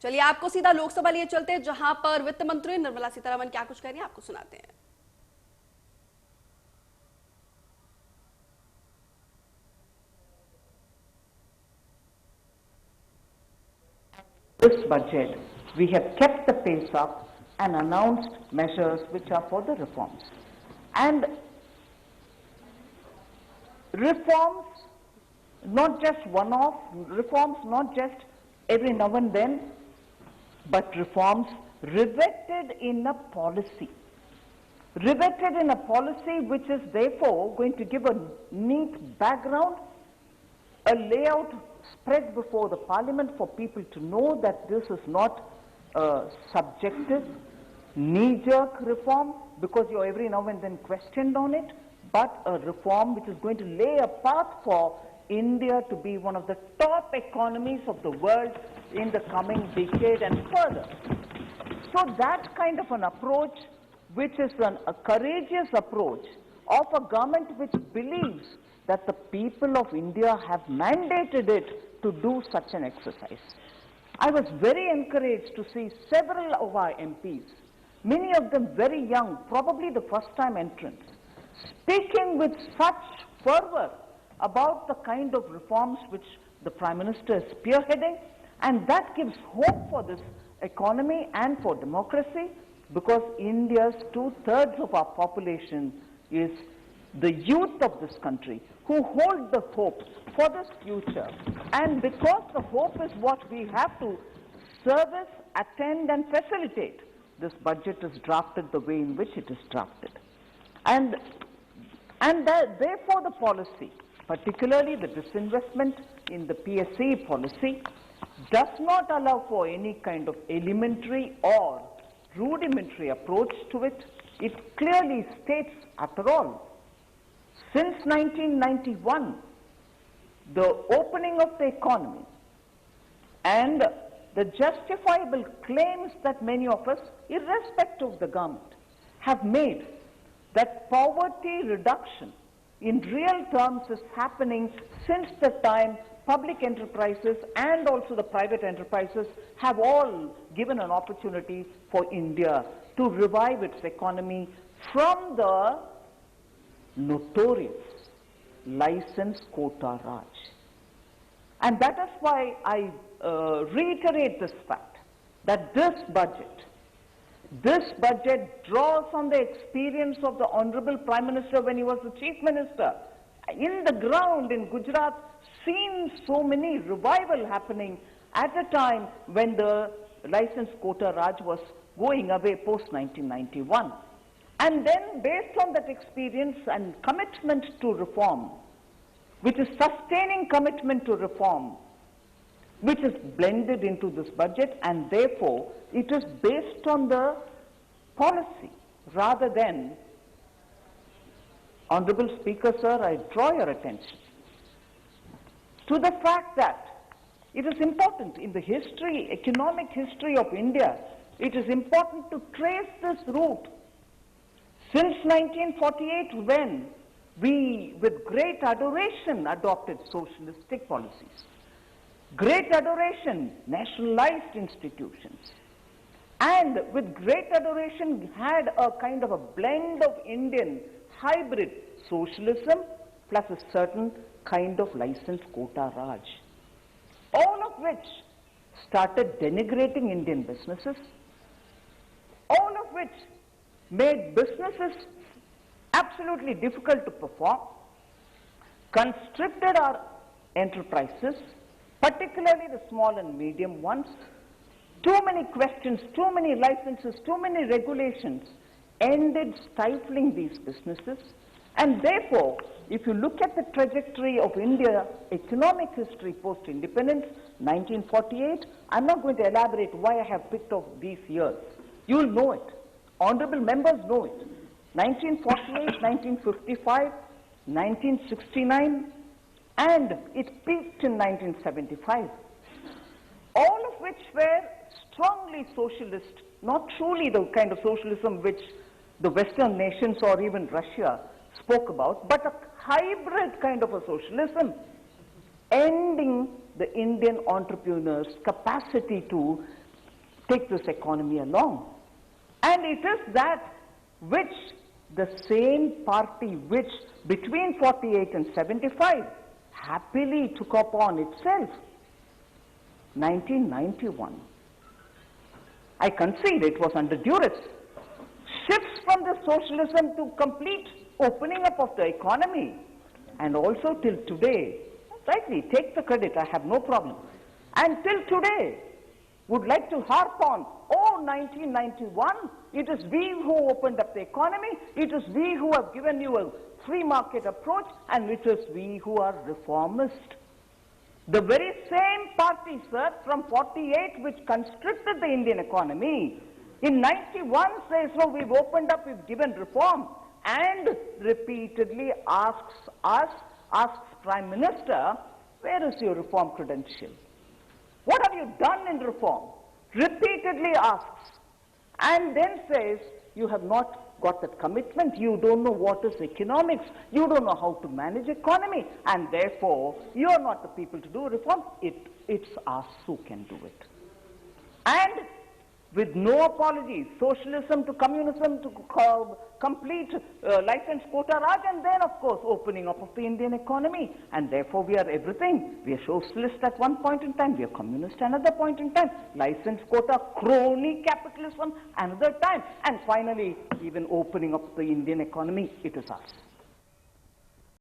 चलिए आपको सीधा लोकसभा लिए चलते हैं, जहां पर वित्त मंत्री निर्मला सीतारमण क्या कुछ कह रही हैं, आपको सुनाते हैं। This budget, we have kept the pace up and announced measures which are for the reforms. And reforms, not just one-off, reforms not just every now and then, but reforms riveted in a policy. Riveted in a policy which is therefore going to give a neat background, a layout spread before the parliament for people to know that this is not a subjective, knee-jerk reform because you're every now and then questioned on it, but a reform which is going to lay a path for India to be one of the top economies of the world in the coming decade and further. So that kind of an approach, which is a courageous approach of a government which believes that the people of India have mandated it to do such an exercise. I was very encouraged to see several of our MPs, many of them very young, probably the first-time entrants, speaking with such fervor about the kind of reforms which the Prime Minister is spearheading, and that gives hope for this economy and for democracy, because India's 2/3 of our population is the youth of this country who hold the hope for this future. And because the hope is what we have to service, attend and facilitate, this budget is drafted the way in which it is drafted. And therefore the policy, particularly the disinvestment in the PSE policy, does not allow for any kind of elementary or rudimentary approach to it. It clearly states, after all, since 1991, the opening of the economy and the justifiable claims that many of us, irrespective of the government, have made that poverty reduction in real terms is happening since the time public enterprises and also the private enterprises have all given an opportunity for India to revive its economy from the notorious license quota Raj. And that is why I reiterate this fact that this budget draws on the experience of the Honorable Prime Minister when he was the Chief Minister. In the ground in Gujarat, seen so many revival happening at a time when the license quota Raj was going away post 1991. And then based on that experience and commitment to reform, which is sustaining commitment to reform, which is blended into this budget, and therefore it is based on the policy rather than, Honorable Speaker, sir, I draw your attention to the fact that it is important in the history, economic history of India, it is important to trace this route. Since 1948, when we, with great adoration, adopted socialistic policies, great adoration, nationalized institutions, and with great adoration had a kind of a blend of Indian hybrid socialism plus a certain kind of license quota Raj, all of which started denigrating Indian businesses, all of which made businesses absolutely difficult to perform, constricted our enterprises, particularly the small and medium ones. Too many questions, too many licenses, too many regulations ended stifling these businesses. And therefore, if you look at the trajectory of India's economic history post-independence, 1948, I'm not going to elaborate why I have picked off these years. You will know it. Honorable members know it. 1948, 1955, 1969, and it peaked in 1975. All of which were strongly socialist, not truly the kind of socialism which the Western nations or even Russia spoke about, but a hybrid kind of a socialism, ending the Indian entrepreneur's capacity to take this economy along. And it is that which the same party which between 48 and 75 happily took upon itself. 1991. I concede it was under duress. Shifts from the socialism to complete opening up of the economy, and also till today, rightly take the credit, I have no problem, and till today would like to harp on, oh 1991, it is we who opened up the economy, it is we who have given you a free market approach, and it is we who are reformist. The very same party, sir, from 48 which constricted the Indian economy, in 91 says, no, we've opened up, we've given reform, and repeatedly asks Prime Minister, where is your reform credential? What have you done in reform? Repeatedly asks, and then says, you have not got that commitment, you don't know what is economics, you don't know how to manage economy, and therefore you are not the people to do reform, it's us who can do it. And with no apologies, socialism to communism to complete license quota raj, and then of course opening up of the Indian economy, and therefore we are everything. We are socialist at one point in time, we are communist another point in time, license quota, crony capitalism another time, and finally even opening up the Indian economy, it is us.